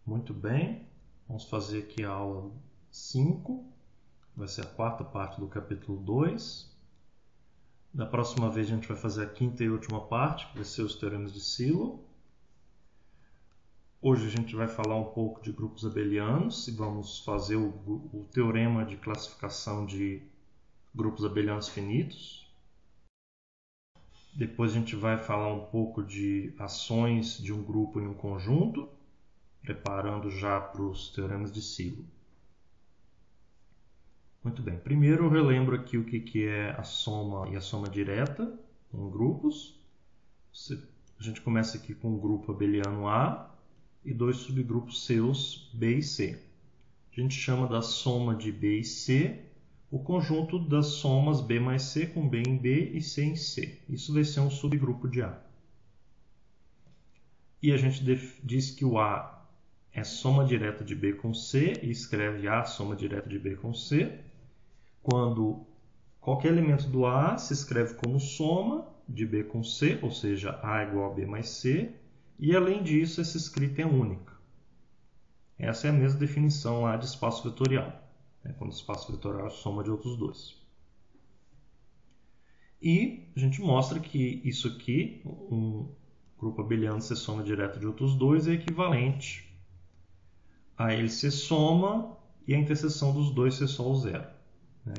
Muito bem, vamos fazer aqui a aula 5, vai ser a quarta parte do capítulo 2. Da próxima vez a gente vai fazer a quinta e última parte, que vai ser os teoremas de Silo. Hoje a gente vai falar um pouco de grupos abelianos e vamos fazer o teorema de classificação de grupos abelianos finitos. Depois a gente vai falar um pouco de ações de um grupo em um conjunto, preparando já para os teoremas de Silo. Muito bem, primeiro eu relembro aqui o que é a soma e a soma direta em grupos. A gente começa aqui com o grupo abeliano A e dois subgrupos seus, B e C. A gente chama da soma de B e C o conjunto das somas B mais C com B em B e C em C. Isso vai ser um subgrupo de A. E a gente diz que o A é soma direta de B com C e escreve A soma direta de B com C, quando qualquer elemento do A se escreve como soma de B com C, ou seja, A igual a B mais C, e além disso essa escrita é única. Essa é a mesma definição lá de espaço vetorial, quando o espaço vetorial é a soma de outros dois. E a gente mostra que isso aqui, um grupo abeliano ser soma direta de outros dois, é equivalente a ele ser soma e a interseção dos dois ser só o zero,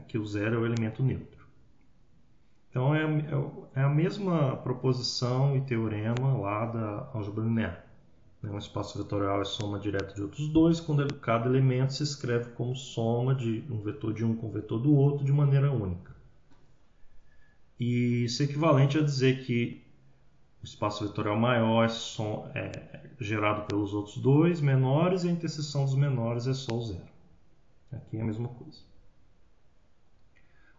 que o zero é o elemento neutro. Então é a mesma proposição e teorema lá da álgebra linear. Um espaço vetorial é soma direta de outros dois, quando cada elemento se escreve como soma de um vetor de um com o vetor do outro de maneira única. E isso é equivalente a dizer que o espaço vetorial maior é gerado pelos outros dois menores e a interseção dos menores é só o zero. Aqui é a mesma coisa.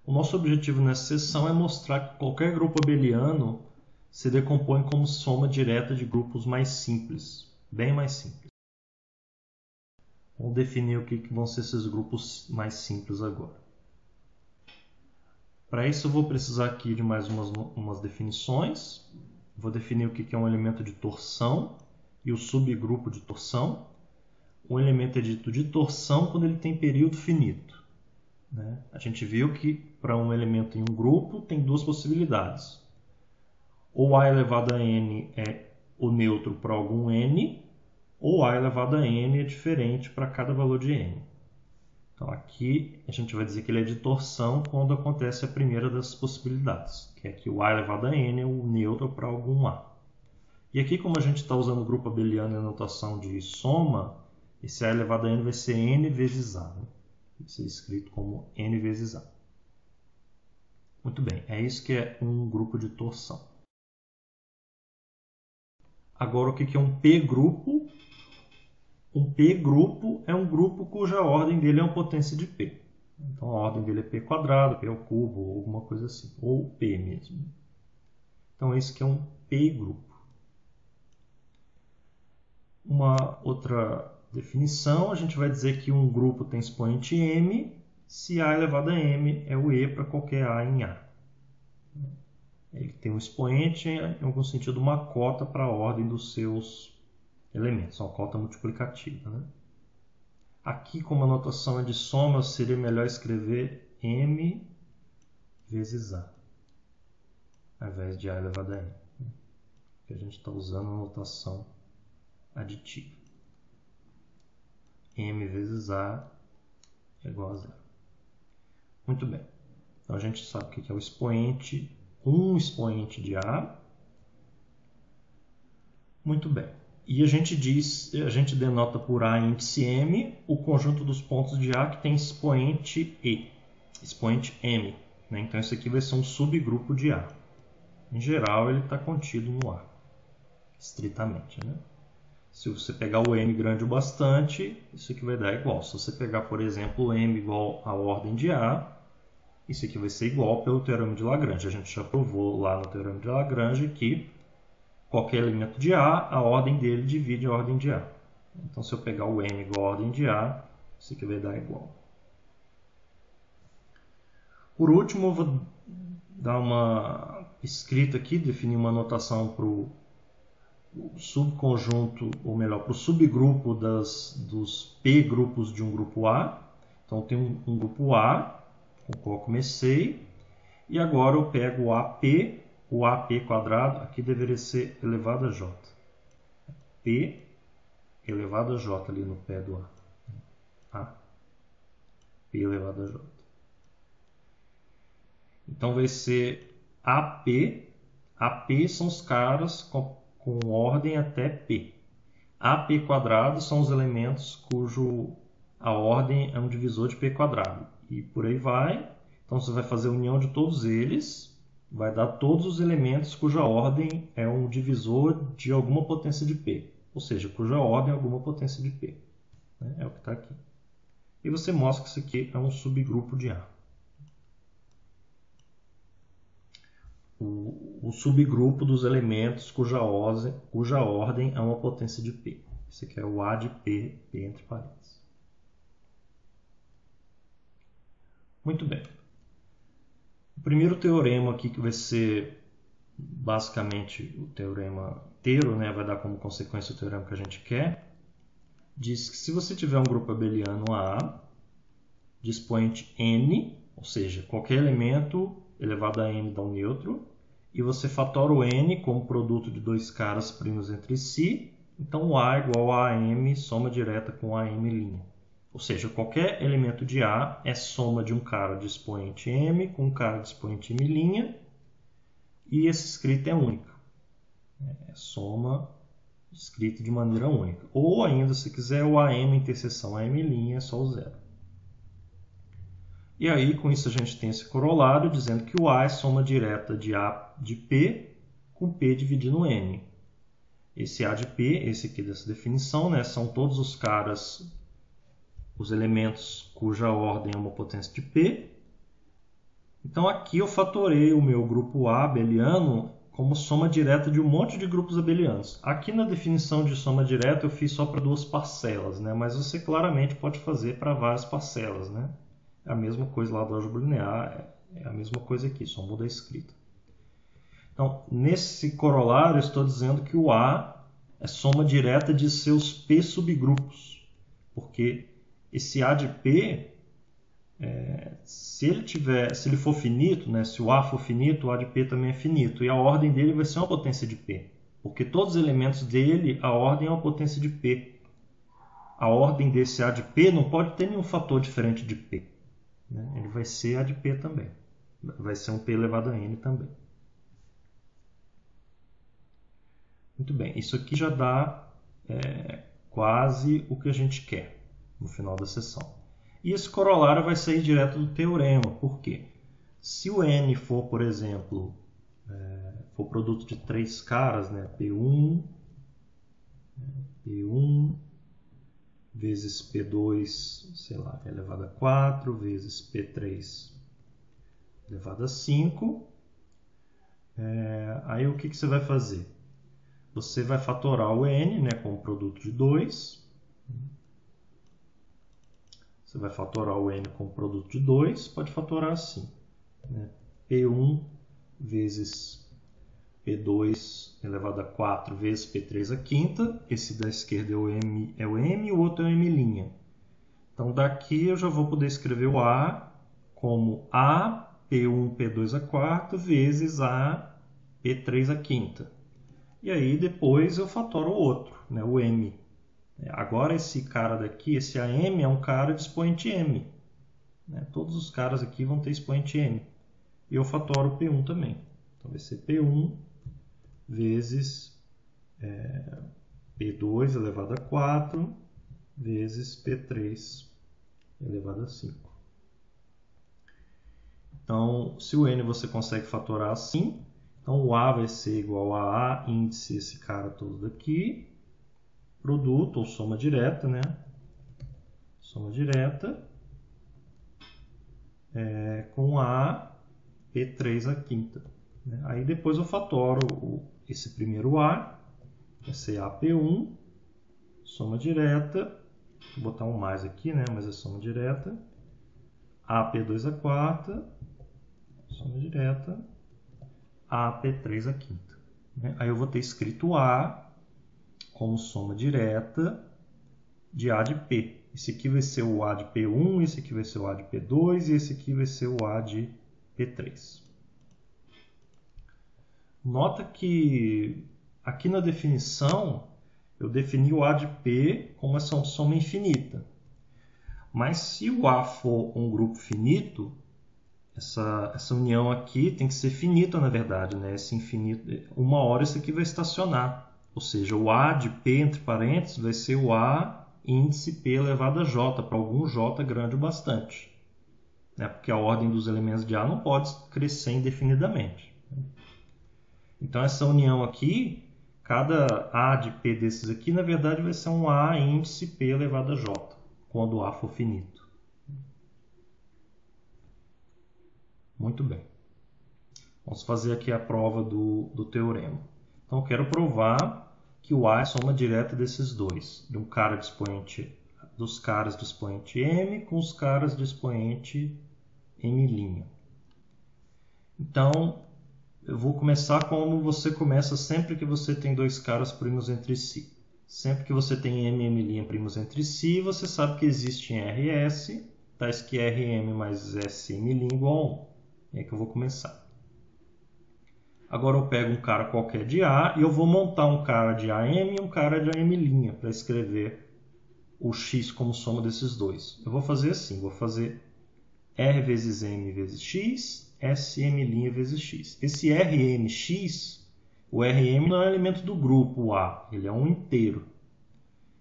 O nosso objetivo nessa sessão é mostrar que qualquer grupo abeliano se decompõe como soma direta de grupos mais simples, bem mais simples. Vamos definir o que vão ser esses grupos mais simples agora. Para isso eu vou precisar aqui de mais umas definições. Vou definir o que é um elemento de torção e o subgrupo de torção. Um elemento é dito de torção quando ele tem período finito. A gente viu que para um elemento em um grupo tem duas possibilidades. Ou A elevado a n é o neutro para algum n, ou A elevado a n é diferente para cada valor de n. Então aqui a gente vai dizer que ele é de torção quando acontece a primeira das possibilidades, que é que o A elevado a n é o neutro para algum A. E aqui, como a gente está usando o grupo abeliano e a notação de soma, esse A elevado a n vai ser n vezes A. Vai ser escrito como n vezes A. Muito bem, é isso que é um grupo de torção. Agora, o que é um P-grupo? Um P-grupo é um grupo cuja ordem dele é uma potência de P. Então, a ordem dele é P quadrado, P ao cubo, ou alguma coisa assim. Ou P mesmo. Então, esse que é um P-grupo. Uma outra definição, a gente vai dizer que um grupo tem expoente m se A elevado a m é o E para qualquer A em A. Ele tem um expoente, em algum sentido, uma cota para a ordem dos seus elementos, uma cota multiplicativa. Aqui, como a notação é de soma, seria melhor escrever m vezes A, ao invés de A elevado a n. Porque a gente está usando a notação aditiva. M vezes A é igual a zero. Muito bem. Então a gente sabe o que é o expoente, um expoente de A. Muito bem. E a gente denota por A índice M o conjunto dos pontos de A que tem expoente E, expoente M. Então isso aqui vai ser um subgrupo de A. Em geral, ele está contido no A, estritamente. Se você pegar o M grande o bastante, isso aqui vai dar igual. Se você pegar, por exemplo, o M igual à ordem de A, isso aqui vai ser igual pelo teorema de Lagrange. A gente já provou lá no teorema de Lagrange que qualquer elemento de A, ordem dele divide a ordem de A. Então, se eu pegar o M igual à ordem de A, isso aqui vai dar igual. Por último, eu vou dar uma escrita aqui, definir uma notação para o o subconjunto, ou melhor, para o subgrupo dos P grupos de um grupo A. Então tem um grupo A, com o qual comecei, e agora eu pego o AP quadrado, aqui deveria ser elevado a J. P elevado a J ali no pé do A. P elevado a J. Então vai ser AP. AP são os caras com ordem até P. AP quadrado são os elementos cujo a ordem é um divisor de P quadrado. E por aí vai. Então você vai fazer a união de todos eles, vai dar todos os elementos cuja ordem é um divisor de alguma potência de P. Ou seja, cuja ordem é alguma potência de P. É o que está aqui. E você mostra que isso aqui é um subgrupo de A. O subgrupo dos elementos cuja ordem é uma potência de P. Esse aqui é o A de P, P entre parênteses. Muito bem. O primeiro teorema aqui, que vai ser basicamente o teorema inteiro, né, vai dar como consequência o teorema que a gente quer, diz que se você tiver um grupo abeliano A de expoente n, ou seja, qualquer elemento elevado a n dá um neutro, e você fatora o n como produto de dois caras primos entre si, então o A é igual a AM, soma direta com AM'. Ou seja, qualquer elemento de A é soma de um cara de expoente m com um cara de expoente m', e esse escrito é único. É soma escrito de maneira única. Ou ainda, se quiser, o AM interseção AM' é só o zero. E aí, com isso, a gente tem esse corolário dizendo que o A é soma direta de A de P com P dividindo N. Esse A de P, esse aqui dessa definição, né, são todos os caras, os elementos cuja ordem é uma potência de P. Então aqui eu fatorei o meu grupo A abeliano como soma direta de um monte de grupos abelianos. Aqui na definição de soma direta eu fiz só para duas parcelas, né, mas você claramente pode fazer para várias parcelas, né? É a mesma coisa lá do álgebra linear, é a mesma coisa aqui, só muda a escrita. Então, nesse corolário, eu estou dizendo que o A é soma direta de seus P subgrupos, porque esse A de P, se ele for finito, né, se o A for finito, o A de P também é finito, e a ordem dele vai ser uma potência de P, porque todos os elementos dele, a ordem é uma potência de P. A ordem desse A de P não pode ter nenhum fator diferente de P. Ele vai ser A de P também. Vai ser um P elevado a N também. Muito bem, isso aqui já dá quase o que a gente quer no final da sessão. E esse corolário vai sair direto do teorema. Por quê? Se o N for, por exemplo, for produto de três caras, né, P1 vezes P2, sei lá, elevado a 4, vezes P3 elevado a 5. Aí o que você vai fazer? Você vai fatorar o n, né, com o produto de 2. Você vai fatorar o n com o produto de 2, pode fatorar assim, né? P1 vezes P2 elevado a 4 vezes P3 a quinta. Esse da esquerda é o m e o outro é o m'. Então daqui eu já vou poder escrever o A como A P1 P2 a quarta vezes A P3 a quinta. E aí depois eu fatoro o outro, né, o m. Agora esse cara daqui, esse AM, é um cara de expoente m. Todos os caras aqui vão ter expoente m. E eu fatoro o P1 também. Então vai ser P1 vezes P2 elevado a 4 vezes P3 elevado a 5. Então, se o n você consegue fatorar assim, então o A vai ser igual a A índice, esse cara todo daqui, produto ou soma direta, né? Soma direta com A P3 a quinta. Né? Aí depois eu fatoro esse primeiro A, vai ser AP1, soma direta, vou botar um mais aqui, né? Mas é soma direta, AP2 a quarta, soma direta, AP3 a quinta. Né? Aí eu vou ter escrito A como soma direta de A de P. Esse aqui vai ser o A de P1, esse aqui vai ser o A de P2 e esse aqui vai ser o A de P3. Nota que aqui na definição eu defini o A de P como essa soma infinita. Mas se o A for um grupo finito, essa união aqui tem que ser finita, na verdade, né? Esse infinito, uma hora isso aqui vai estacionar. Ou seja, o A de P, entre parênteses, vai ser o A índice P elevado a J, para algum J grande o bastante. Né? Porque a ordem dos elementos de A não pode crescer indefinidamente. Então, essa união aqui, cada A de P desses aqui, na verdade, vai ser um A índice P elevado a J, quando o A for finito. Muito bem. Vamos fazer aqui a prova do teorema. Então, eu quero provar que o A é soma direta desses dois. De um cara de expoente, dos caras do expoente M com os caras do expoente M'. Então, eu vou começar como você começa sempre que você tem dois caras primos entre si. Sempre que você tem M e M' primos entre si, você sabe que existe em RS, tais que Rm mais SM' igual a 1. É que eu vou começar. Agora eu pego um cara qualquer de A e eu vou montar um cara de AM e um cara de AM' para escrever o X como soma desses dois. Eu vou fazer assim, vou fazer R vezes M vezes X, SM' vezes X. Esse RMX, o RM não é elemento do grupo A, ele é um inteiro.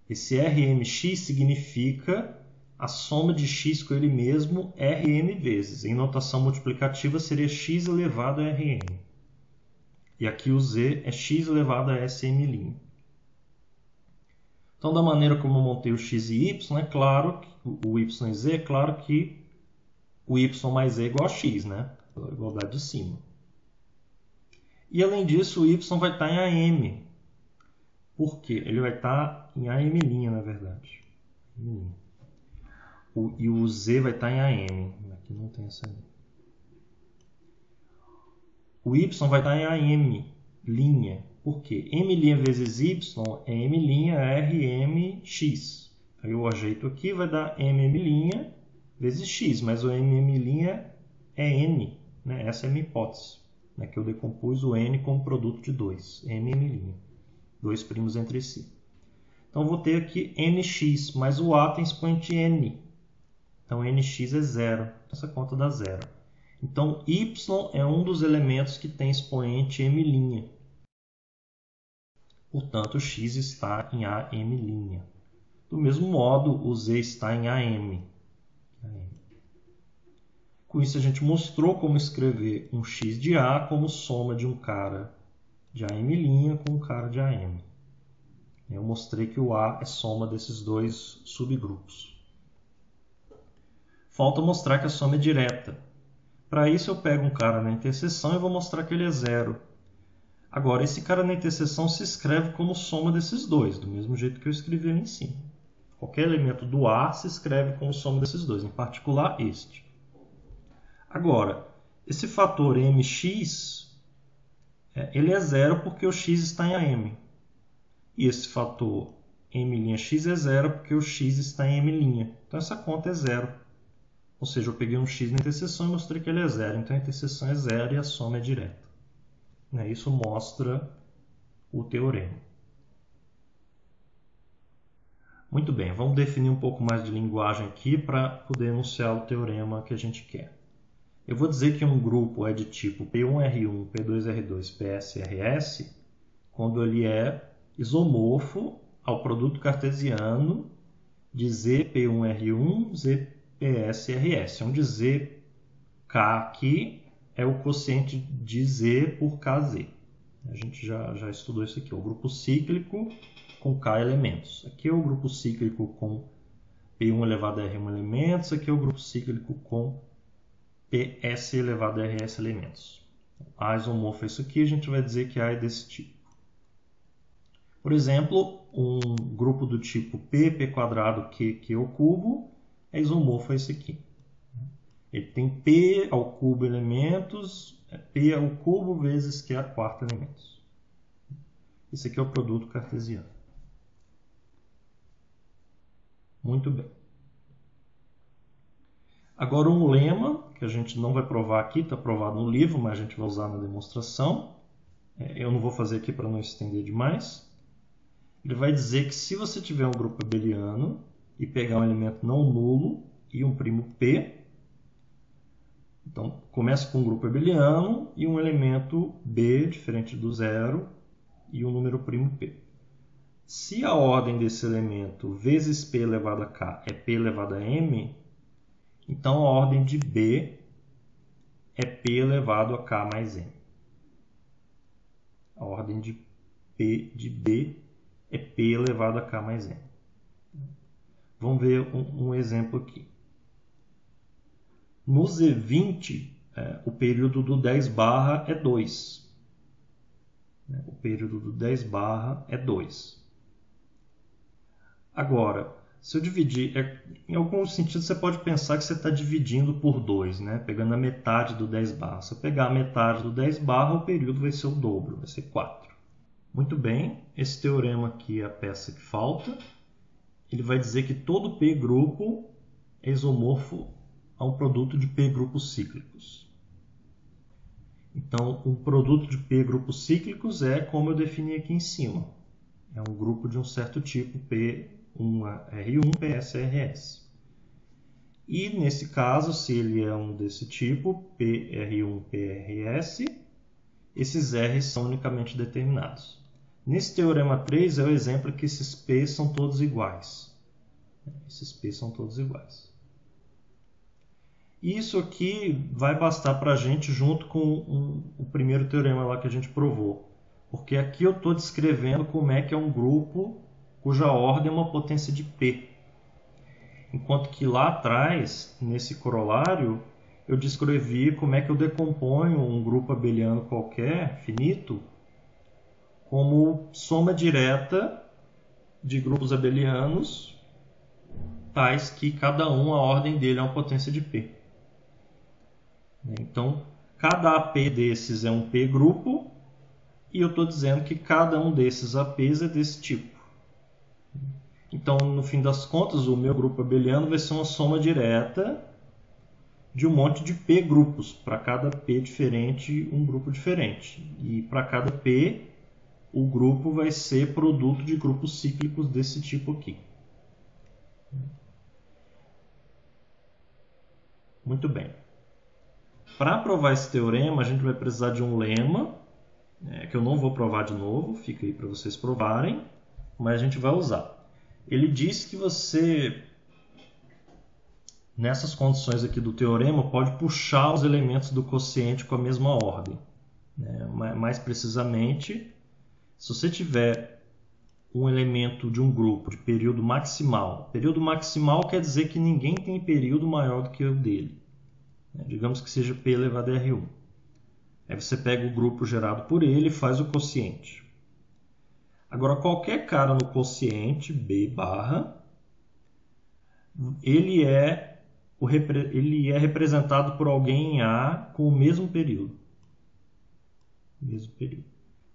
Esse RMX significa a soma de x com ele mesmo, Rm vezes. Em notação multiplicativa seria x elevado a Rm. E aqui o z é x elevado a SM'. Então, da maneira como eu montei o x e y, é claro que o y e z, é claro que o y mais z é igual a x, né? Pela igualdade de cima. E além disso, o y vai estar em AM. Por quê? Ele vai estar em AM', na verdade. E o z vai estar em AM. Aqui não tem essa linha. O y vai estar em AM'. Por quê? M' vezes y é M' Rmx. Aí eu ajeito aqui, vai dar M' vezes x, mas o M' é n. Né? Essa é a minha hipótese, né? Que eu decompus o n como produto de 2. M'. Dois primos entre si. Então eu vou ter aqui nx, mas o a tem expoente n. Então, nx é zero. Essa conta dá zero. Então, y é um dos elementos que tem expoente m'. Portanto, x está em AM'. Do mesmo modo, o z está em AM. Com isso, a gente mostrou como escrever um x de A como soma de um cara de AM' com um cara de AM. Eu mostrei que o A é soma desses dois subgrupos. Falta mostrar que a soma é direta. Para isso, eu pego um cara na interseção e vou mostrar que ele é zero. Agora, esse cara na interseção se escreve como soma desses dois, do mesmo jeito que eu escrevi ali em cima. Qualquer elemento do A se escreve como soma desses dois, em particular este. Agora, esse fator mx, ele é zero porque o x está em AM. E esse fator m'x é zero porque o x está em M'. Então, essa conta é zero. Ou seja, eu peguei um x na interseção e mostrei que ele é zero. Então, a interseção é zero e a soma é direta. Isso mostra o teorema. Muito bem, vamos definir um pouco mais de linguagem aqui para poder enunciar o teorema que a gente quer. Eu vou dizer que um grupo é de tipo P1R1, P2R2, PSRS quando ele é isomorfo ao produto cartesiano de ZP1R1, ZPSRS, onde ZK aqui é o quociente de Z por KZ. A gente já estudou isso aqui, o grupo cíclico com K elementos. Aqui é o grupo cíclico com P1 elevado a R1 elementos, aqui é o grupo cíclico com PS elevado a RS elementos. A isomorfo é isso aqui, a gente vai dizer que A é desse tipo. Por exemplo, um grupo do tipo P² Q ao cubo é isomorfo a esse aqui. Ele tem P ao cubo elementos, P ao cubo vezes Q a quarta elementos. Esse aqui é o produto cartesiano. Muito bem. Agora um lema, que a gente não vai provar aqui, está provado no livro, mas a gente vai usar na demonstração. Eu não vou fazer aqui para não estender demais. Ele vai dizer que se você tiver um grupo abeliano e pegar um elemento não nulo e um primo P, então começa com um grupo abeliano e um elemento B diferente do zero e um número primo P. Se a ordem desse elemento vezes P elevado a K é P elevado a M, então a ordem de B é P elevado a K mais M. A ordem de P de B é P elevado a K mais M. Vamos ver um exemplo aqui. No Z20, o período do 10 barra é 2. O período do 10 barra é 2. Agora, se eu dividir, em algum sentido você pode pensar que você está dividindo por 2, né? Pegando a metade do 10 barra. Se eu pegar a metade do 10 barra, o período vai ser o dobro, vai ser 4. Muito bem, esse teorema aqui é a peça que falta. Ele vai dizer que todo P grupo é isomorfo a um produto de P grupos cíclicos. Então, um produto de P grupos cíclicos é como eu defini aqui em cima. É um grupo de um certo tipo, P1R1, PSRS. E, nesse caso, se ele é um desse tipo, PR1, PRS, esses R são unicamente determinados. Nesse teorema 3 é o exemplo que esses P são todos iguais. Esses P são todos iguais. Isso aqui vai bastar para a gente junto com o primeiro teorema lá que a gente provou. Porque aqui eu estou descrevendo como é que é um grupo cuja ordem é uma potência de P. Enquanto que lá atrás, nesse corolário, eu descrevi como é que eu decomponho um grupo abeliano qualquer, finito, como soma direta de grupos abelianos, tais que cada um, a ordem dele é uma potência de P. Então, cada AP desses é um P grupo, e eu estou dizendo que cada um desses APs é desse tipo. Então, no fim das contas, o meu grupo abeliano vai ser uma soma direta de um monte de P grupos. Para cada P diferente, um grupo diferente. E para cada P, o grupo vai ser produto de grupos cíclicos desse tipo aqui. Muito bem. Para provar esse teorema, a gente vai precisar de um lema, que eu não vou provar de novo, fica aí para vocês provarem, mas a gente vai usar. Ele diz que você, nessas condições aqui do teorema, pode puxar os elementos do quociente com a mesma ordem. Mais precisamente, se você tiver um elemento de um grupo de período maximal quer dizer que ninguém tem período maior do que o dele. Digamos que seja P elevado a R1. Aí você pega o grupo gerado por ele e faz o quociente. Agora, qualquer cara no quociente, B barra, ele é representado por alguém em A com o mesmo período.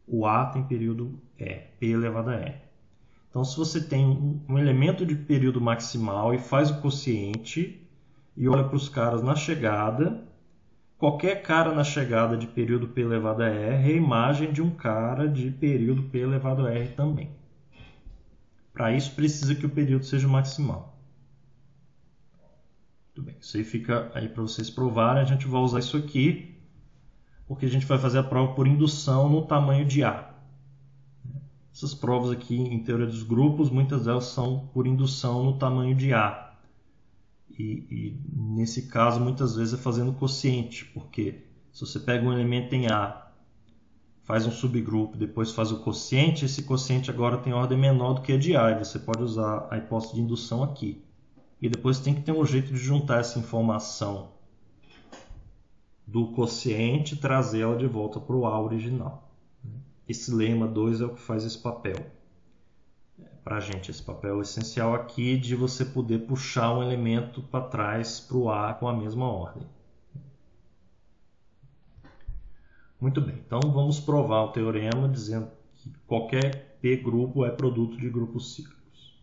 O A tem período E, P elevado a E. Então, se você tem um elemento de período maximal e faz o quociente e olha para os caras na chegada, qualquer cara na chegada de período P elevado a R é a imagem de um cara de período P elevado a R também. Para isso, precisa que o período seja maximal. Muito bem, isso aí fica aí para vocês provarem. A gente vai usar isso aqui, porque a gente vai fazer a prova por indução no tamanho de A. Essas provas aqui em teoria dos grupos, muitas delas são por indução no tamanho de A. E nesse caso, muitas vezes é fazendo quociente, porque se você pega um elemento em A, faz um subgrupo, depois faz o quociente, esse quociente agora tem ordem menor do que a de A, e você pode usar a hipótese de indução aqui. E depois tem que ter um jeito de juntar essa informação do quociente e trazê-la de volta para o A original. Esse lema 2 é o que faz esse papel. Para a gente, esse papel essencial aqui de você poder puxar um elemento para trás para o A com a mesma ordem. Muito bem, então vamos provar o teorema dizendo que qualquer P grupo é produto de grupos cíclicos.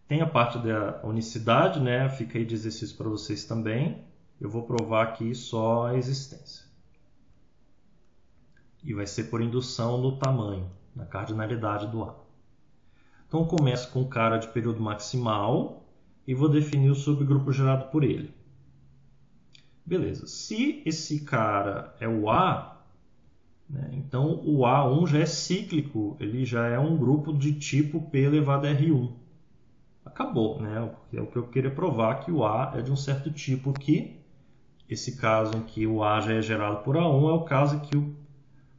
Tem a parte da unicidade, né? Fica aí de exercício para vocês também. Eu vou provar aqui só a existência. E vai ser por indução no tamanho, na cardinalidade do A. Então eu começo com o cara de período maximal e vou definir o subgrupo gerado por ele. Beleza. Se esse cara é o A, né, então o A1 já é cíclico, ele já é um grupo de tipo P elevado a R1. Acabou, né? É o que eu queria provar, que o A é de um certo tipo aqui. Esse caso em que o A já é gerado por A1 é o caso em que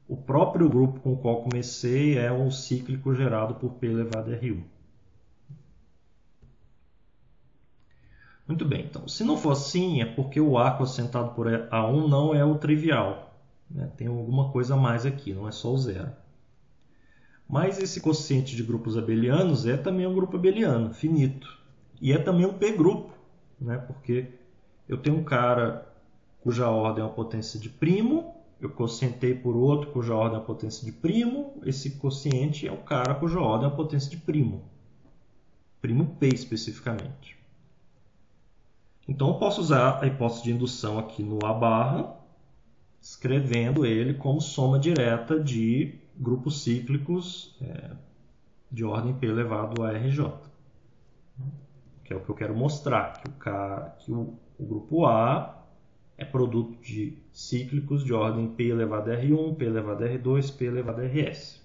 o próprio grupo com o qual comecei é um cíclico gerado por P elevado a R1. Muito bem, então, se não for assim, é porque o A quocientado por A1 não é o trivial, né? Tem alguma coisa a mais aqui, não é só o zero. Mas esse quociente de grupos abelianos é também um grupo abeliano, finito. E é também um P-grupo, né? Porque eu tenho um cara cuja ordem é uma potência de primo, eu quocientei por outro cuja ordem é uma potência de primo, esse quociente é o cara cuja ordem é uma potência de primo. Primo P especificamente. Então eu posso usar a hipótese de indução aqui no A barra, escrevendo ele como soma direta de grupos cíclicos de ordem P elevado a RJ. Que é o que eu quero mostrar, que o grupo A é produto de cíclicos de ordem P elevado a R1, P elevado a R2, P elevado a RS.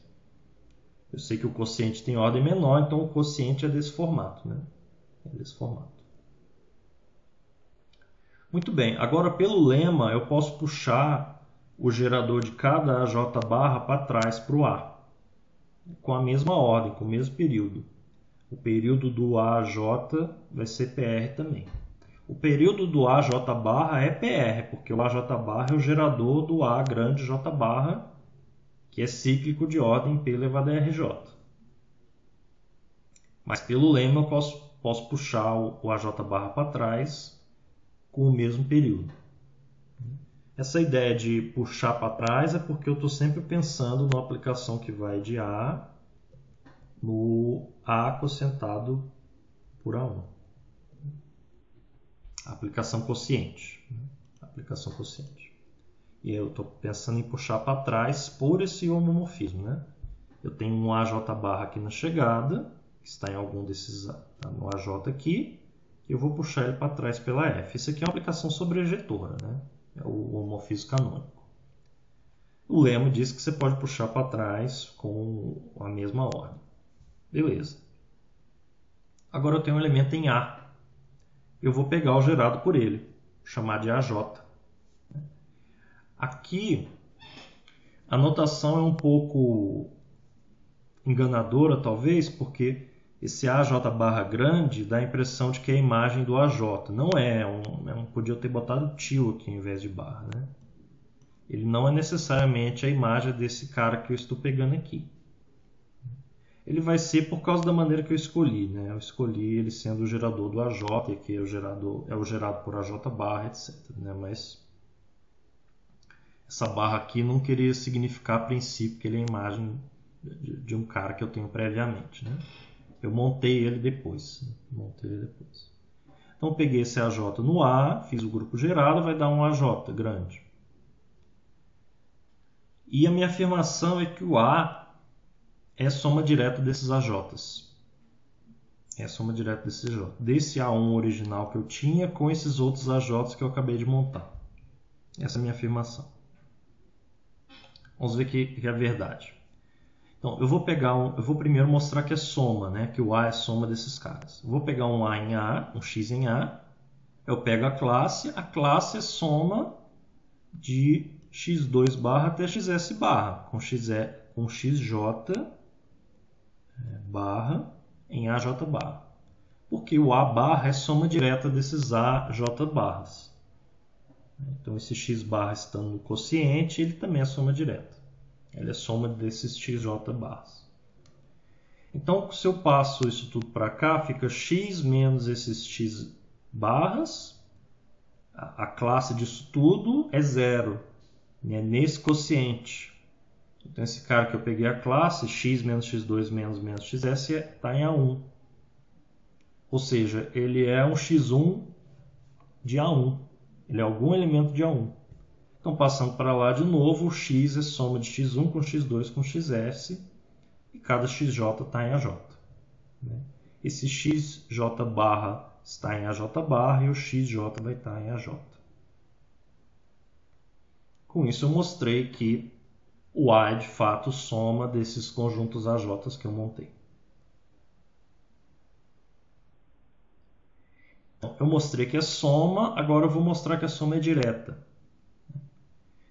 Eu sei que o quociente tem ordem menor, então o quociente é desse formato, né? É desse formato. Muito bem, agora pelo lema eu posso puxar o gerador de cada AJ barra para trás para o A, com a mesma ordem, com o mesmo período. O período do AJ vai ser PR também. O período do AJ barra é PR, porque o AJ barra é o gerador do A grande J barra, que é cíclico de ordem P elevado a RJ. Mas pelo lema eu posso puxar o AJ barra para trás com o mesmo período. Essa ideia de puxar para trás é porque eu estou sempre pensando numa aplicação que vai de A no A quocientado por A1. Aplicação quociente. Aplicação quociente. E eu estou pensando em puxar para trás por esse homomorfismo, né? Eu tenho um AJ barra aqui na chegada, que está em algum desses, tá no AJ aqui, e eu vou puxar ele para trás pela F. Isso aqui é uma aplicação sobrejetora, né? É o homomorfismo canônico. O lema diz que você pode puxar para trás com a mesma ordem. Beleza. Agora eu tenho um elemento em A. Eu vou pegar o gerado por ele, chamar de AJ. Aqui, a notação é um pouco enganadora, talvez, porque esse AJ barra grande dá a impressão de que é a imagem do AJ. Não é, podia ter botado tio aqui ao invés de barra, né? Ele não é necessariamente a imagem desse cara que eu estou pegando aqui. Ele vai ser por causa da maneira que eu escolhi, né? Eu escolhi ele sendo o gerador do AJ, e aqui é o gerado por AJ barra, etc, né? Mas essa barra aqui não queria significar a princípio que ele é a imagem de um cara que eu tenho previamente, né? Eu montei ele depois. Então eu peguei esse AJ no A, fiz o grupo gerado, vai dar um AJ grande. E a minha afirmação é que o A é soma direta desses AJs. É a soma direta desse A1 original que eu tinha com esses outros AJs que eu acabei de montar. Essa é a minha afirmação. Vamos ver que é verdade. Então, eu vou primeiro mostrar que é soma, né? Que o A é soma desses caras. Eu vou pegar um A em A, um X em A. Eu pego a classe é soma de x2 barra até xs barra, com xj barra em AJ barra. Porque o A barra é soma direta desses AJ barras. Então, esse x barra estando no quociente, ele também é soma direta. Ele é soma desses xj barras. Então, se eu passo isso tudo para cá, fica x menos esses x barras. A classe disso tudo é zero, né? Nesse quociente. Então, esse cara que eu peguei a classe, x menos x2 menos xs, está em A1. Ou seja, ele é um x1 de A1. Ele é algum elemento de A1. Então, passando para lá de novo, o x é soma de x1 com x2 com xs, e cada xj está em AJ. Esse xj barra está em AJ barra e o xj vai estar em AJ. Com isso, eu mostrei que o A é de fato soma desses conjuntos AJ que eu montei. Então, eu mostrei que é soma, agora eu vou mostrar que a soma é direta.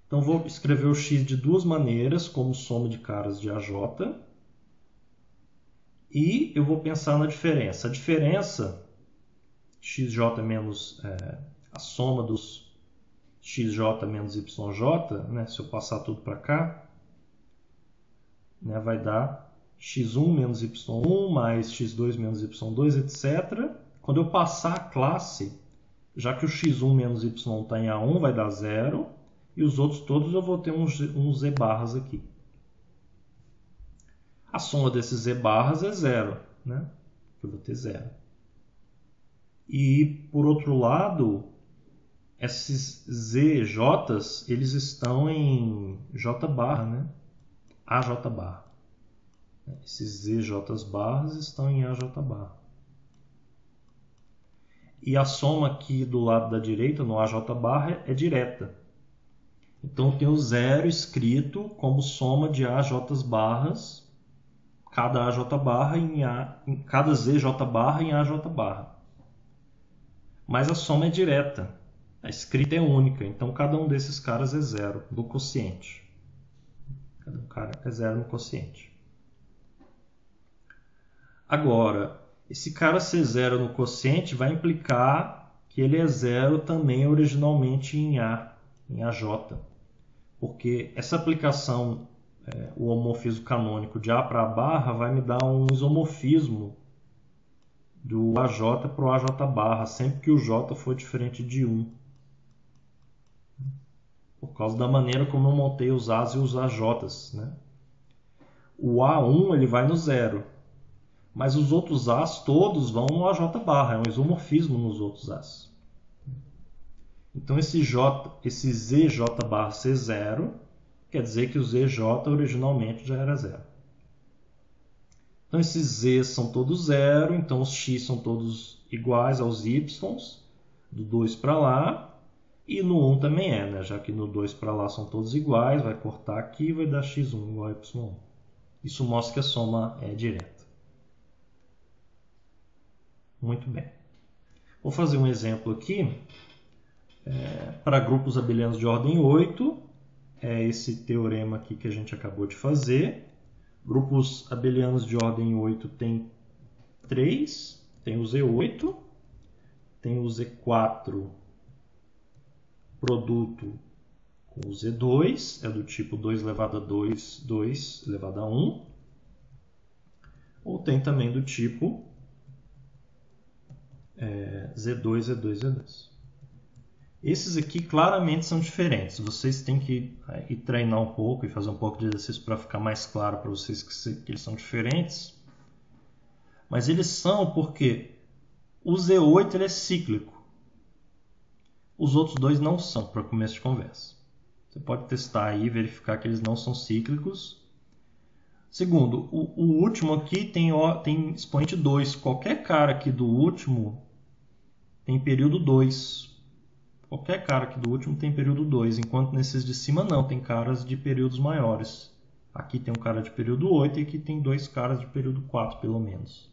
Então, vou escrever o x de duas maneiras, como soma de caras de AJ. E eu vou pensar na diferença. A diferença, xj menos a soma dos xj menos yj, né, se eu passar tudo para cá, né, vai dar x1 menos y1 mais x2 menos y2, etc. Quando eu passar a classe, já que o x1 menos y está em A1, vai dar 0. E os outros todos eu vou ter uns z barras aqui. A soma desses z barras é 0, né? Eu vou ter 0. E, por outro lado, esses zj's, eles estão em j barra, né? AJ barra. Esses zj's barras estão em AJ barra. E a soma aqui do lado da direita, no AJ barra, é direta. Então, eu tenho 0 escrito como soma de AJs barras, cada AJ barra em cada ZJ barra em AJ barra. Mas a soma é direta. A escrita é única, então cada um desses caras é 0 no quociente. Cada um cara é 0 no quociente. Agora, esse cara ser 0 no quociente vai implicar que ele é 0 também originalmente em A, em AJ. Porque essa aplicação, o homomorfismo canônico de A para A barra, vai me dar um isomorfismo do AJ para o AJ barra, sempre que o J for diferente de 1. Por causa da maneira como eu montei os As e os AJs. Né? O A1 ele vai no 0, mas os outros As todos vão no AJ barra, é um isomorfismo nos outros As. Então esse ZJ barra ser 0, quer dizer que o ZJ originalmente já era 0. Então esses Z são todos 0, então os X são todos iguais aos Y, do 2 para lá, e no 1 também é, né? Já que no 2 para lá são todos iguais, vai cortar aqui e vai dar X1 igual a Y1. Isso mostra que a soma é direta. Muito bem. Vou fazer um exemplo aqui. Para grupos abelianos de ordem 8, é esse teorema aqui que a gente acabou de fazer. Grupos abelianos de ordem 8 tem 3, tem o Z8, tem o Z4 produto com o Z2, é do tipo 2 elevado a 2, 2 elevado a 1, ou tem também do tipo Z2, Z2, Z2. Esses aqui claramente são diferentes. Vocês têm que ir treinar um pouco e fazer um pouco de exercício para ficar mais claro para vocês que eles são diferentes. Mas eles são porque o Z8 ele é cíclico. Os outros dois não são, para começo de conversa. Você pode testar aí e verificar que eles não são cíclicos. Segundo, o último aqui tem expoente 2. Qualquer cara aqui do último tem período 2. Qualquer cara aqui do último tem período 2, enquanto nesses de cima não, tem caras de períodos maiores. Aqui tem um cara de período 8 e aqui tem dois caras de período 4, pelo menos.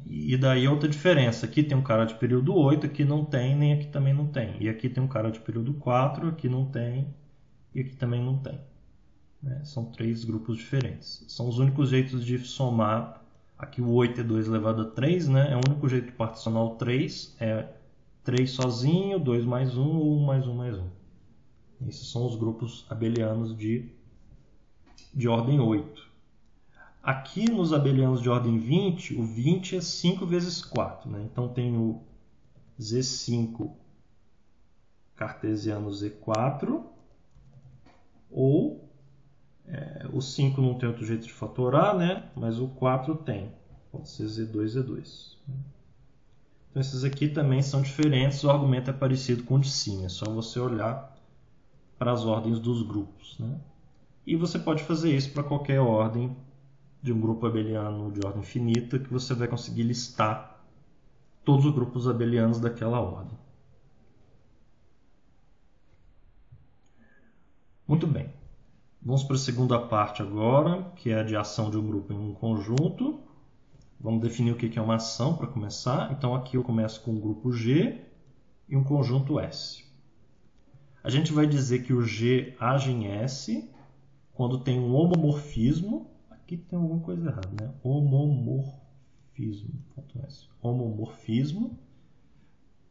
E daí outra diferença, aqui tem um cara de período 8, aqui não tem, nem aqui também não tem. E aqui tem um cara de período 4, aqui não tem, e aqui também não tem. São 3 grupos diferentes. São os únicos jeitos de somar. Aqui o 8 é 2 elevado a 3, né? É o único jeito de particionar o 3. É 3 sozinho, 2 mais 1 ou 1 mais 1 mais 1. Esses são os grupos abelianos de ordem 8. Aqui nos abelianos de ordem 20, o 20 é 5 vezes 4. Né? Então tem o Z5 cartesiano Z4, ou o 5 não tem outro jeito de fatorar, né? Mas o 4 tem. Pode ser Z2, Z2. Então esses aqui também são diferentes, o argumento é parecido com o de cima, é só você olhar para as ordens dos grupos, né? E você pode fazer isso para qualquer ordem de um grupo abeliano de ordem finita, que você vai conseguir listar todos os grupos abelianos daquela ordem. Muito bem. Vamos para a segunda parte agora, que é a de ação de um grupo em um conjunto. Vamos definir o que é uma ação para começar. Então aqui eu começo com o grupo G e um conjunto S. A gente vai dizer que o G age em S quando tem um homomorfismo. Aqui tem alguma coisa errada, né? Homomorfismo.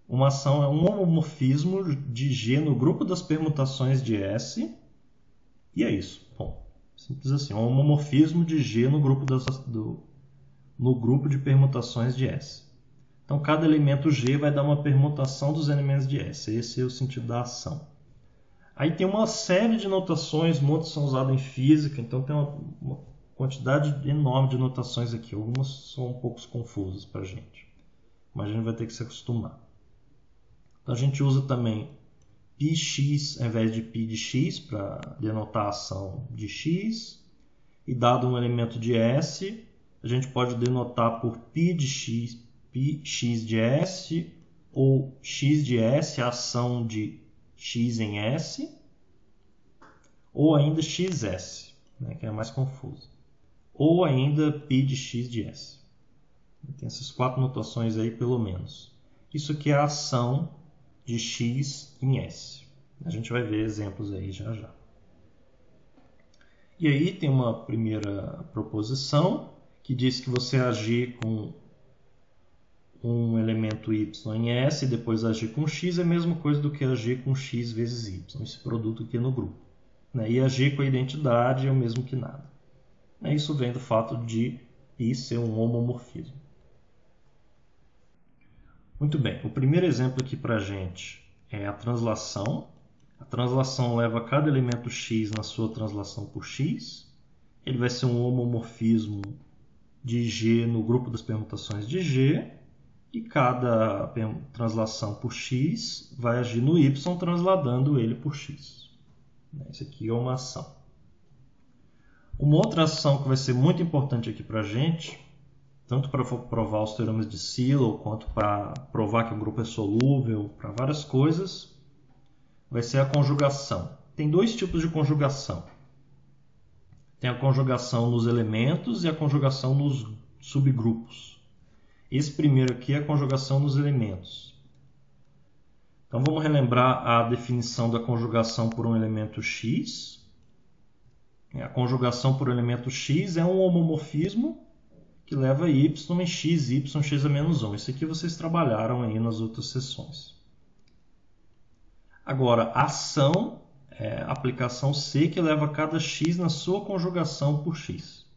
Uma ação é um homomorfismo de G no grupo das permutações de S. E é isso. Bom, simples assim. Um homomorfismo de G no grupo de permutações de S. Então, cada elemento G vai dar uma permutação dos elementos de S. Esse é o sentido da ação. Aí tem uma série de notações, muitas são usadas em física, então tem uma quantidade enorme de notações aqui. Algumas são um pouco confusas para a gente, mas a gente vai ter que se acostumar. Então, a gente usa também πx ao invés de π de x para denotar a ação de x. E dado um elemento de S, a gente pode denotar por π de x, πx de S, ou x de S, a ação de x em S, ou ainda xs, né, que é mais confuso. Ou ainda π de x de S. Tem essas quatro notações aí, pelo menos. Isso aqui é a ação de x em S. A gente vai ver exemplos aí já já. E aí tem uma primeira proposição que diz que você agir com um elemento y em S e depois agir com x é a mesma coisa do que agir com x vezes y, esse produto aqui no grupo. E agir com a identidade é o mesmo que nada. Isso vem do fato de π ser um homomorfismo. Muito bem, o primeiro exemplo aqui para a gente é a translação. A translação leva cada elemento x na sua translação por x. Ele vai ser um homomorfismo de G no grupo das permutações de G. E cada translação por x vai agir no y, transladando ele por x. Isso aqui é uma ação. Uma outra ação que vai ser muito importante aqui para a gente, tanto para provar os teoremas de Silo, quanto para provar que o grupo é solúvel, para várias coisas, vai ser a conjugação. Tem dois tipos de conjugação. Tem a conjugação nos elementos e a conjugação nos subgrupos. Esse primeiro aqui é a conjugação nos elementos. Então vamos relembrar a definição da conjugação por um elemento x. A conjugação por elemento x é um homomorfismo que leva y em x, y, x a menos 1. Isso aqui vocês trabalharam aí nas outras sessões. Agora, ação é a aplicação C que leva cada x na sua conjugação por x.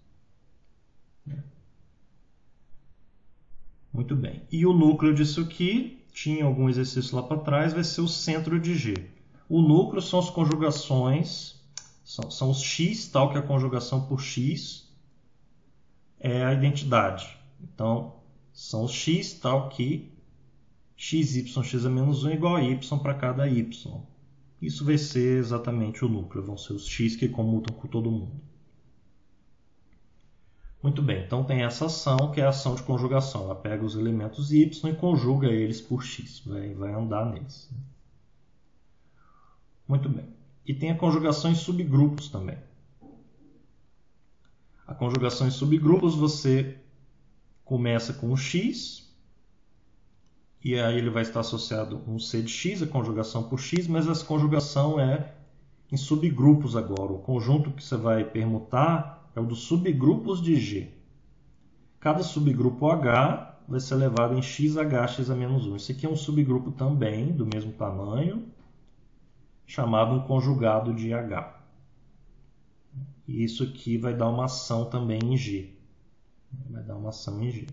Muito bem. E o núcleo disso aqui, tinha algum exercício lá para trás, vai ser o centro de G. O núcleo são as conjugações, são os x, tal que a conjugação por x é a identidade. Então, são os x, tal que x, y, x a menos 1 é igual a y para cada y. Isso vai ser exatamente o núcleo, vão ser os x que comutam com todo mundo. Muito bem, então tem essa ação que é a ação de conjugação. Ela pega os elementos y e conjuga eles por x, vai andar neles. Muito bem. E tem a conjugação em subgrupos também. A conjugação em subgrupos você começa com o x, e aí ele vai estar associado com um c de x, a conjugação por x, mas essa conjugação é em subgrupos agora. O conjunto que você vai permutar é o dos subgrupos de G. Cada subgrupo H vai ser elevado em xh, x a menos 1. Esse aqui é um subgrupo também, do mesmo tamanho, chamado um conjugado de H. E isso aqui vai dar uma ação também em G. Vai dar uma ação em G.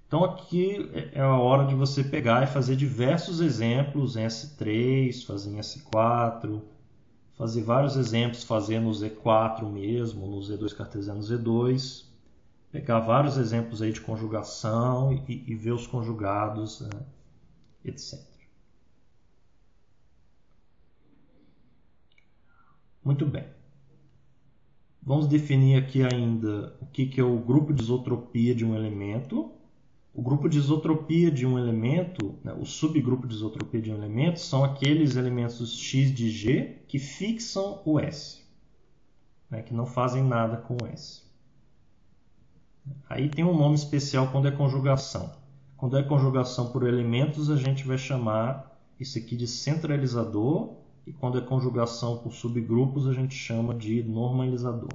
Então aqui é a hora de você pegar e fazer diversos exemplos em S3, fazer em S4, fazer vários exemplos, fazer no Z4 mesmo, no Z2 cartesiano Z2. pegar vários exemplos aí de conjugação e ver os conjugados, etc. Muito bem. Vamos definir aqui ainda o que é o grupo de isotropia de um elemento. O grupo de isotropia de um elemento, o subgrupo de isotropia de um elemento, são aqueles elementos x de G que fixam o S, que não fazem nada com o S. Aí tem um nome especial quando é conjugação. Quando é conjugação por elementos, a gente vai chamar isso aqui de centralizador, e quando é conjugação por subgrupos, a gente chama de normalizador.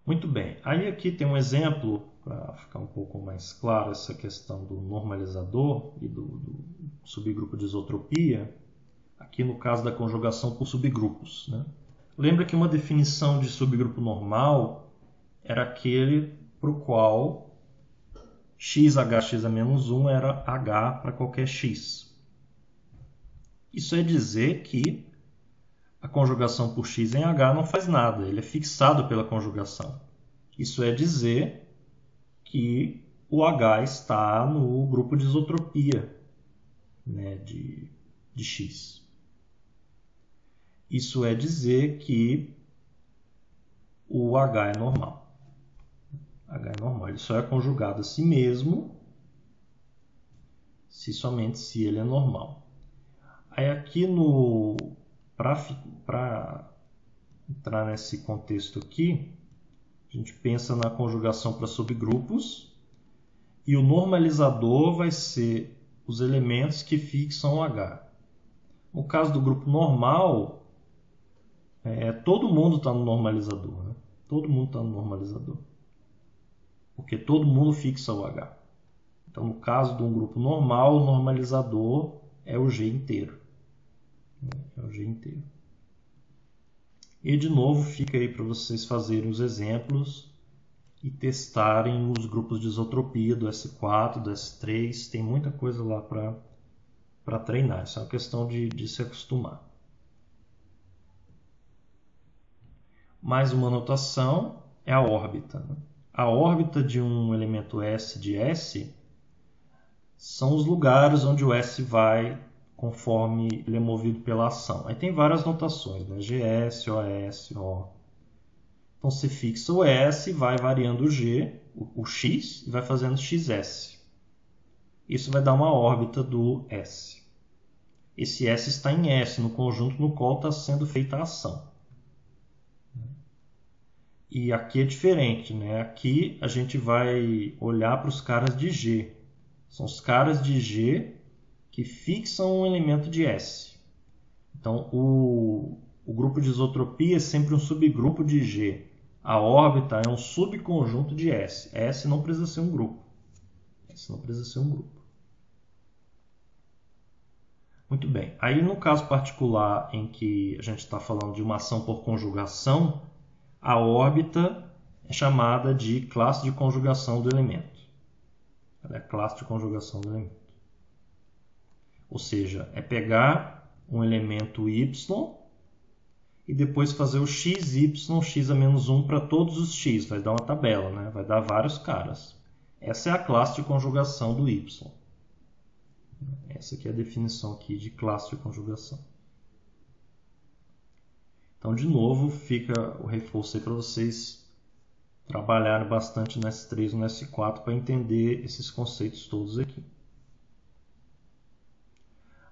Muito bem, aí aqui tem um exemplo, para ficar um pouco mais claro essa questão do normalizador e do subgrupo de isotropia, aqui no caso da conjugação por subgrupos. Lembra que uma definição de subgrupo normal era aquele para o qual xh a menos 1 era h para qualquer x. Isso é dizer que a conjugação por x em h não faz nada, ele é fixado pela conjugação. Isso é dizer que o h está no grupo de isotropia de x. Isso é dizer que o h é normal. H é normal, ele só é conjugado a si mesmo somente se ele é normal. Aí aqui para entrar nesse contexto aqui, a gente pensa na conjugação para subgrupos e o normalizador vai ser os elementos que fixam o H. No caso do grupo normal, todo mundo está no normalizador. Todo mundo está no normalizador. Porque todo mundo fixa o H. Então, no caso de um grupo normal, o normalizador é o G inteiro. É o G inteiro. E, de novo, fica aí para vocês fazerem os exemplos e testarem os grupos de isotropia do S4, do S3. Tem muita coisa lá para treinar. Isso é uma questão de se acostumar. Mais uma notação é a órbita. A órbita de um elemento S de S são os lugares onde o S vai conforme ele é movido pela ação. Aí tem várias notações, GS, OS, O. Então você fixa o S, vai variando o G, o X, e vai fazendo XS. Isso vai dar uma órbita do S. Esse S está em S, no conjunto no qual está sendo feita a ação. E aqui é diferente, Aqui a gente vai olhar para os caras de G. São os caras de G que fixam um elemento de S. Então, o grupo de isotropia é sempre um subgrupo de G. A órbita é um subconjunto de S. S não precisa ser um grupo. S não precisa ser um grupo. Muito bem. Aí, no caso particular em que a gente está falando de uma ação por conjugação, a órbita é chamada de classe de conjugação do elemento. Ela é a classe de conjugação do elemento. Ou seja, é pegar um elemento y e depois fazer o xy, x a menos 1 para todos os x. Vai dar uma tabela, vai dar vários caras. Essa é a classe de conjugação do y. Essa aqui é a definição aqui de classe de conjugação. Então, de novo, fica o reforço aí para vocês trabalharem bastante no S3 e no S4 para entender esses conceitos todos aqui.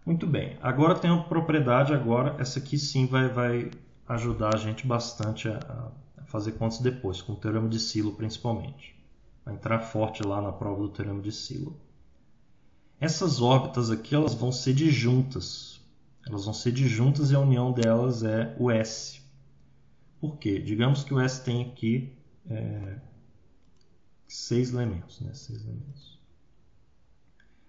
Muito bem, agora tem uma propriedade, essa aqui sim vai ajudar a gente bastante a fazer contas depois, com o teorema de Sylow principalmente. Vai entrar forte lá na prova do teorema de Sylow. Essas órbitas aqui elas vão ser disjuntas. Elas vão ser disjuntas e a união delas é o S. Por quê? Digamos que o S tem aqui 6 elementos. 6 elementos.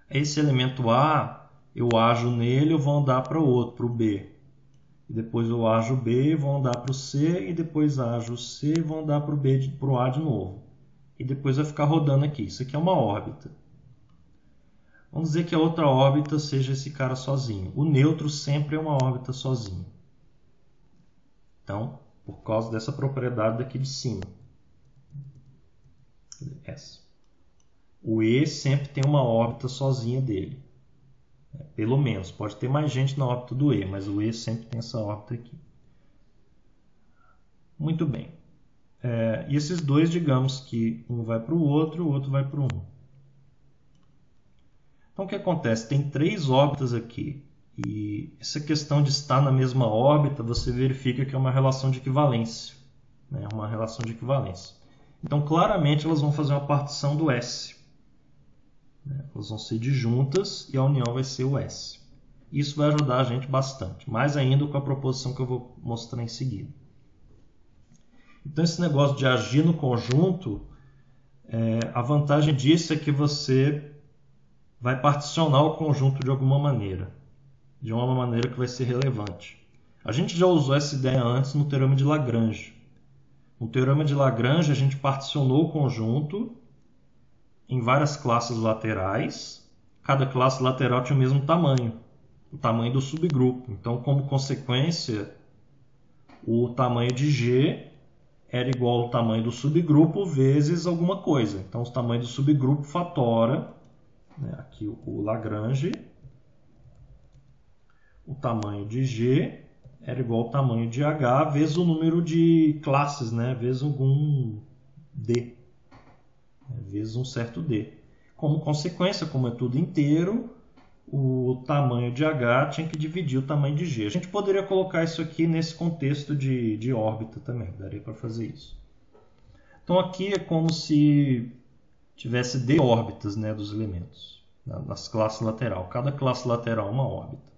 Esse elemento A, eu ajo nele, eu vou andar para o outro, para o B. E depois eu ajo o B, vou andar para o C, e depois ajo o C e vou andar para o B, para o A de novo. E depois vai ficar rodando aqui. Isso aqui é uma órbita. Vamos dizer que a outra órbita seja esse cara sozinho. O neutro sempre é uma órbita sozinho. Então, por causa dessa propriedade daqui de cima. Essa. O E sempre tem uma órbita sozinha dele. Pelo menos. Pode ter mais gente na órbita do E, mas o E sempre tem essa órbita aqui. Muito bem. E esses dois, digamos que um vai para o outro vai para o 1. Então o que acontece? Tem 3 órbitas aqui. E essa questão de estar na mesma órbita, você verifica que é uma relação de equivalência. É uma relação de equivalência. Então, claramente, elas vão fazer uma partição do S. Elas vão ser disjuntas e a união vai ser o S. Isso vai ajudar a gente bastante. Mais ainda com a proposição que eu vou mostrar em seguida. Então, esse negócio de agir no conjunto, a vantagem disso é que você vai particionar o conjunto de alguma maneira. De uma maneira que vai ser relevante. A gente já usou essa ideia antes no Teorema de Lagrange. No Teorema de Lagrange, a gente particionou o conjunto em várias classes laterais. Cada classe lateral tinha o mesmo tamanho, o tamanho do subgrupo. Então, como consequência, o tamanho de G era igual ao tamanho do subgrupo vezes alguma coisa. Então, o tamanho do subgrupo fatora, aqui o Lagrange, o tamanho de G era igual ao tamanho de H vezes o número de classes, vezes algum D, vezes um certo D. Como consequência, como é tudo inteiro, o tamanho de H tinha que dividir o tamanho de G. A gente poderia colocar isso aqui nesse contexto de órbita também, daria para fazer isso. Então aqui é como se tivesse D órbitas dos elementos, nas classes laterais. Cada classe lateral é uma órbita.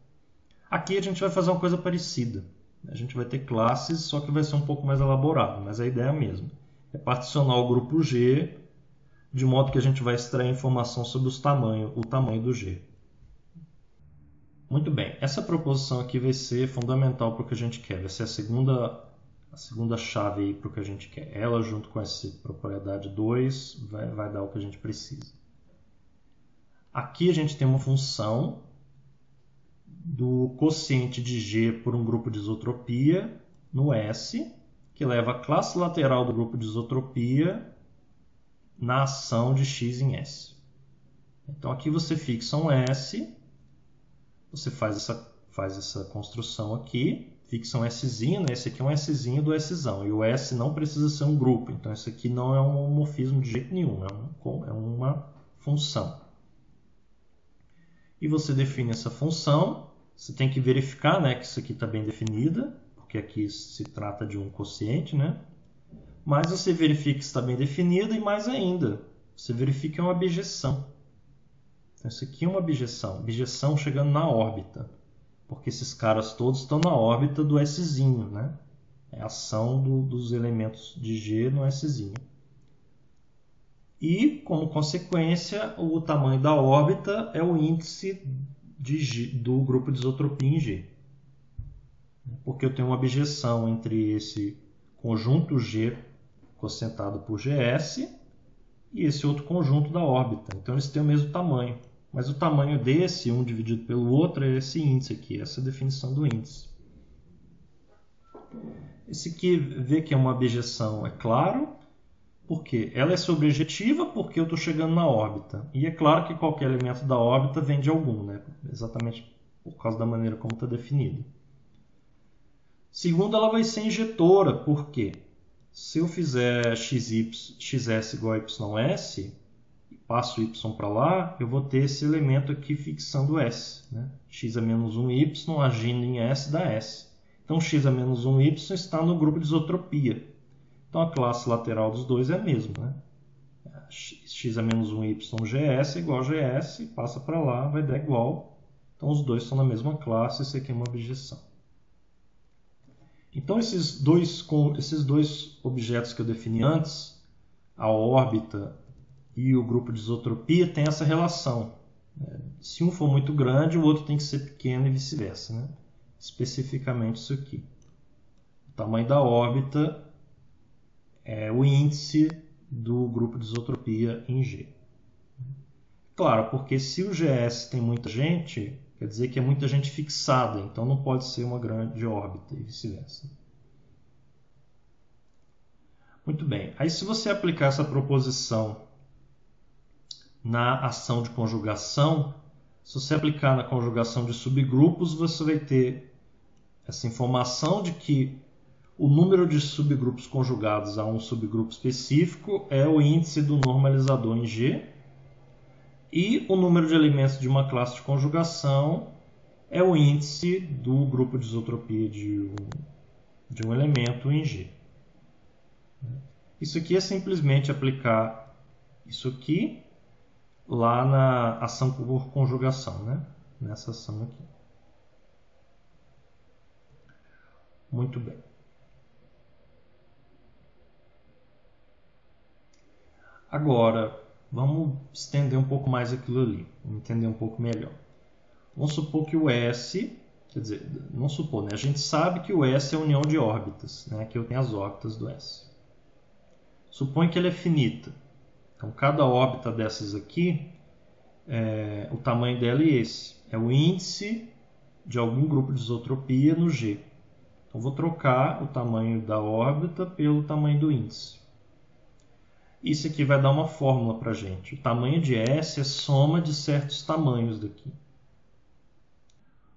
Aqui a gente vai fazer uma coisa parecida. A gente vai ter classes, só que vai ser um pouco mais elaborado, mas a ideia é a mesma. É particionar o grupo G, de modo que a gente vai extrair informação sobre o tamanho do G. Muito bem, essa proposição aqui vai ser fundamental para o que a gente quer. Vai ser a segunda chave aí para o que a gente quer. Ela, junto com essa propriedade 2, vai dar o que a gente precisa. Aqui a gente tem uma função do quociente de G por um grupo de isotropia no S, que leva a classe lateral do grupo de isotropia na ação de x em S. Então aqui você fixa um S, você faz essa construção aqui, fixa um Szinho, esse aqui é um Szinho do Szão, e o S não precisa ser um grupo, então isso aqui não é um homorfismo de jeito nenhum, é uma função. E você define essa função. Você tem que verificar que isso aqui está bem definida, porque aqui se trata de um quociente, Mas você verifica que está bem definida e mais ainda, você verifica que é uma bijeção. Então isso aqui é uma bijeção chegando na órbita, porque esses caras todos estão na órbita do Szinho, É a ação dos elementos de G no Szinho. E, como consequência, o tamanho da órbita é o índice do grupo de isotropia em G. Porque eu tenho uma bijeção entre esse conjunto G quocientado por GS e esse outro conjunto da órbita. Então eles têm o mesmo tamanho. Mas o tamanho desse, um dividido pelo outro, é esse índice aqui, essa definição do índice. Esse aqui vê que é uma bijeção, é claro. Por quê? Ela é sobrejetiva porque eu estou chegando na órbita. E é claro que qualquer elemento da órbita vem de algum, exatamente por causa da maneira como está definido. Segundo, ela vai ser injetora. Por quê? Se eu fizer xs igual a ys, e passo y para lá, eu vou ter esse elemento aqui fixando s. X a menos 1y agindo em s dá s. Então x a menos 1y está no grupo de isotropia. Então a classe lateral dos dois é a mesma. X a menos 1y gs igual a gs, passa para lá, vai dar igual. Então os dois são na mesma classe, isso aqui é uma bijeção. Então esses dois objetos que eu defini antes, a órbita e o grupo de isotropia, tem essa relação. Se um for muito grande, o outro tem que ser pequeno e vice-versa. Especificamente isso aqui. O tamanho da órbita é o índice do grupo de isotropia em G. Claro, porque se o GS tem muita gente, quer dizer que é muita gente fixada, então não pode ser uma grande órbita e vice-versa. Muito bem. Aí se você aplicar essa proposição na ação de conjugação, se você aplicar na conjugação de subgrupos, você vai ter essa informação de que o número de subgrupos conjugados a um subgrupo específico é o índice do normalizador em G, e o número de elementos de uma classe de conjugação é o índice do grupo de isotropia de um elemento em G. Isso aqui é simplesmente aplicar isso aqui lá na ação por conjugação, né? Nessa ação aqui. Muito bem. Agora, vamos estender um pouco mais aquilo ali, entender um pouco melhor. Vamos supor que o S, quer dizer, não supor, né? A gente sabe que o S é a união de órbitas, né? Aqui eu tenho as órbitas do S. Supõe que ela é finita. Então, cada órbita dessas aqui, o tamanho dela é esse. É o índice de algum grupo de isotropia no G. Então, vou trocar o tamanho da órbita pelo tamanho do índice. Isso aqui vai dar uma fórmula para a gente. O tamanho de S é soma de certos tamanhos daqui.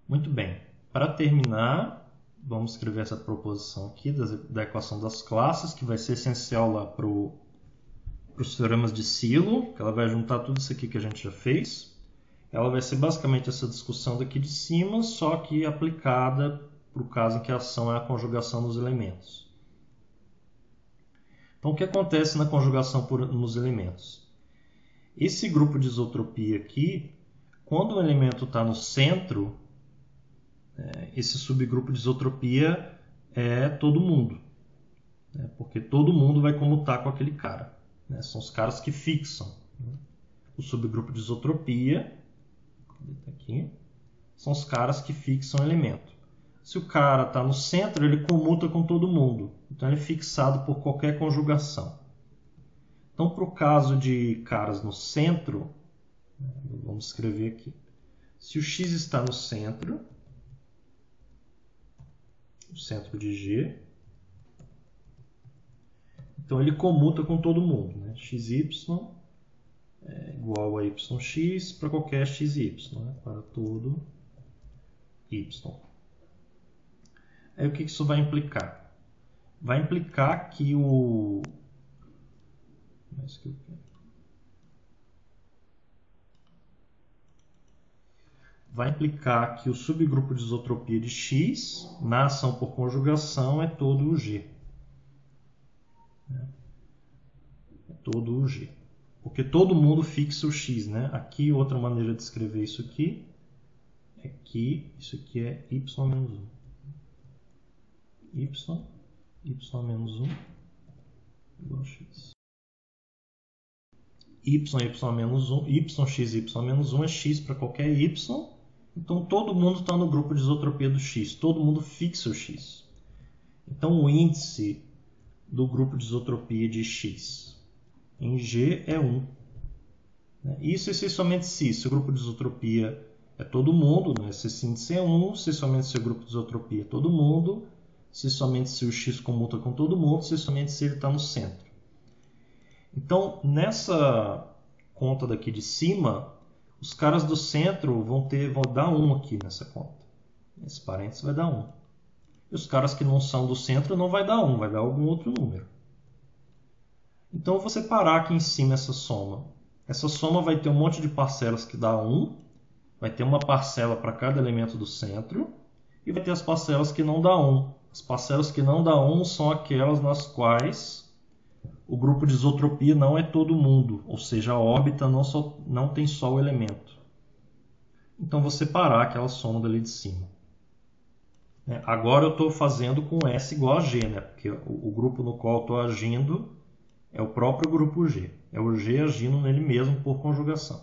Muito bem. Para terminar, vamos escrever essa proposição aqui da equação das classes, que vai ser essencial lá para os teoremas de Sylow, que ela vai juntar tudo isso aqui que a gente já fez. Ela vai ser basicamente essa discussão daqui de cima, só que aplicada para o caso em que a ação é a conjugação dos elementos. Então, o que acontece na conjugação nos elementos? Esse grupo de isotropia aqui, quando o elemento está no centro, esse subgrupo de isotropia é todo mundo, porque todo mundo vai comutar com aquele cara. São os caras que fixam. O subgrupo de isotropia aqui, são os caras que fixam o elemento. Se o cara está no centro, ele comuta com todo mundo. Então, ele é fixado por qualquer conjugação. Então, para o caso de caras no centro, vamos escrever aqui. Se o X está no centro de G, então ele comuta com todo mundo. Né? XY é igual a YX para qualquer XY, né? Para todo Y. Aí o que isso vai implicar? Vai implicar que o subgrupo de isotropia de X na ação por conjugação é todo o G. É todo o G. Porque todo mundo fixa o X. Né? Aqui, outra maneira de escrever isso aqui é que isso aqui é Y menos 1. Y menos 1 igual a X. Y menos 1, YX menos 1 é X para qualquer Y. Então, todo mundo está no grupo de isotropia do X. Todo mundo fixa o X. Então, o índice do grupo de isotropia de X em G é 1. Isso é somente se o grupo de isotropia é todo mundo, né? Se esse índice é 1, se somente se o grupo de isotropia é todo mundo, se somente se o X comuta com todo mundo, se somente se ele está no centro. Então, nessa conta daqui de cima, os caras do centro vão dar 1 aqui nessa conta. Esse parênteses vai dar 1. E os caras que não são do centro não vai dar 1, vai dar algum outro número. Então, eu vou separar aqui em cima essa soma. Essa soma vai ter um monte de parcelas que dá 1. Vai ter uma parcela para cada elemento do centro. E vai ter as parcelas que não dá 1. As parcelas que não dá 1 são aquelas nas quais o grupo de isotropia não é todo mundo, ou seja, a órbita não tem só o elemento. Então, vou separar aquela soma dali de cima. Agora eu estou fazendo com S igual a G, né? Porque o grupo no qual eu estou agindo é o próprio grupo G. É o G agindo nele mesmo por conjugação.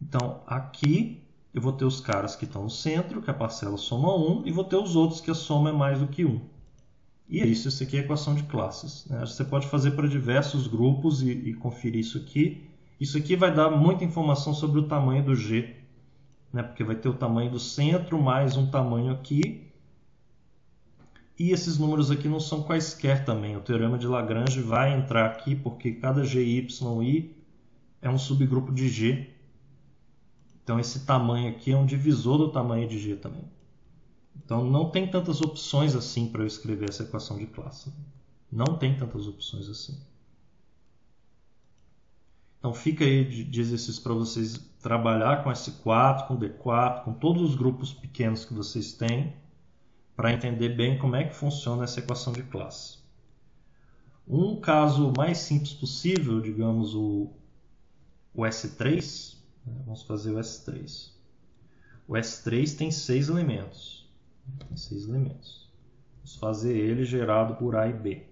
Então, aqui eu vou ter os caras que estão no centro, que a parcela soma 1, e vou ter os outros que a soma é mais do que 1. E é isso, isso aqui é a equação de classes. Né? Você pode fazer para diversos grupos e conferir isso aqui. Isso aqui vai dar muita informação sobre o tamanho do G, né? Porque vai ter o tamanho do centro mais um tamanho aqui. E esses números aqui não são quaisquer também. O teorema de Lagrange vai entrar aqui porque cada GYI é um subgrupo de G. Então esse tamanho aqui é um divisor do tamanho de G também. Então não tem tantas opções assim para eu escrever essa equação de classe. Não tem tantas opções assim. Então fica aí de exercício para vocês trabalhar com S4, com D4, com todos os grupos pequenos que vocês têm, para entender bem como é que funciona essa equação de classe. Um caso mais simples possível, digamos o S3, vamos fazer o S3. O S3 tem 6 elementos. Vamos fazer ele gerado por A e B,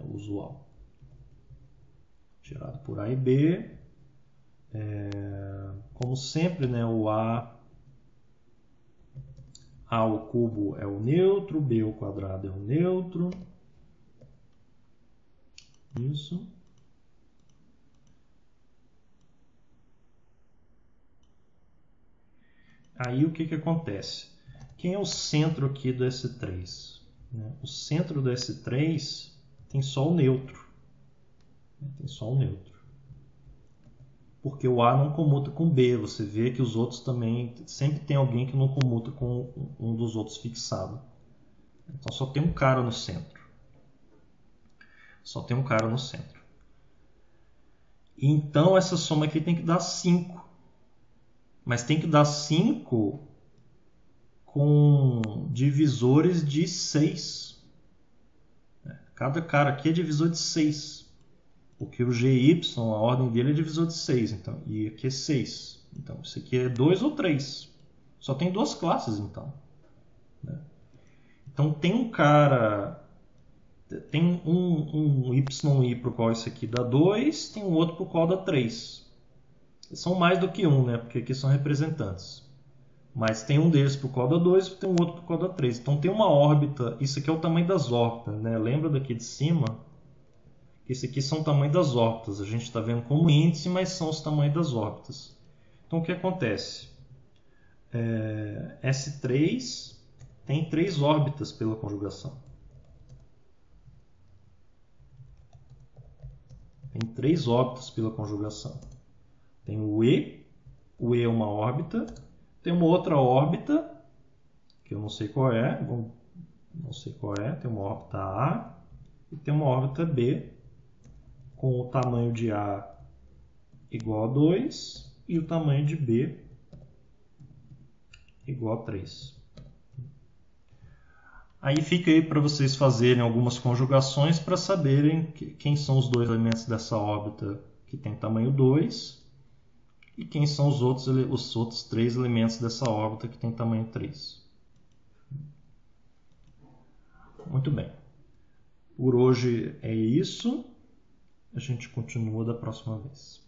o usual. Gerado por A e B. Como sempre, o A ao cubo é o neutro, B ao quadrado é o neutro. Isso. Aí o que acontece? Quem é o centro aqui do S3? O centro do S3 tem só o neutro. Porque o A não comuta com B. Você vê que os outros também... Sempre tem alguém que não comuta com um dos outros fixado. Então só tem um cara no centro. Então essa soma aqui tem que dar 5. Mas tem que dar 5 com divisores de 6. Cada cara aqui é divisor de 6. Porque o GY, a ordem dele é divisor de 6. Então, e aqui é 6. Então, isso aqui é 2 ou 3. Só tem 2 classes, então. Então, tem um cara... Tem um YI para o qual isso aqui dá 2. Tem um outro para o qual dá 3. São mais do que um, porque aqui são representantes. Mas tem um deles para o qual dá 2 e tem um outro para o qual dá 3. Então, tem uma órbita... Isso aqui é o tamanho das órbitas. Lembra daqui de cima? Esse aqui são o tamanho das órbitas. A gente está vendo como índice, mas são os tamanhos das órbitas. Então, o que acontece? S3 tem 3 órbitas pela conjugação. Tem o E é uma órbita. Tem uma outra órbita, que eu não sei qual é. Tem uma órbita A e tem uma órbita B, com o tamanho de A igual a 2 e o tamanho de B igual a 3. Aí fica aí para vocês fazerem algumas conjugações para saberem quem são os 2 elementos dessa órbita que tem tamanho 2 e quem são os outros 3 elementos dessa órbita que tem tamanho 3. Muito bem. Por hoje é isso. A gente continua da próxima vez.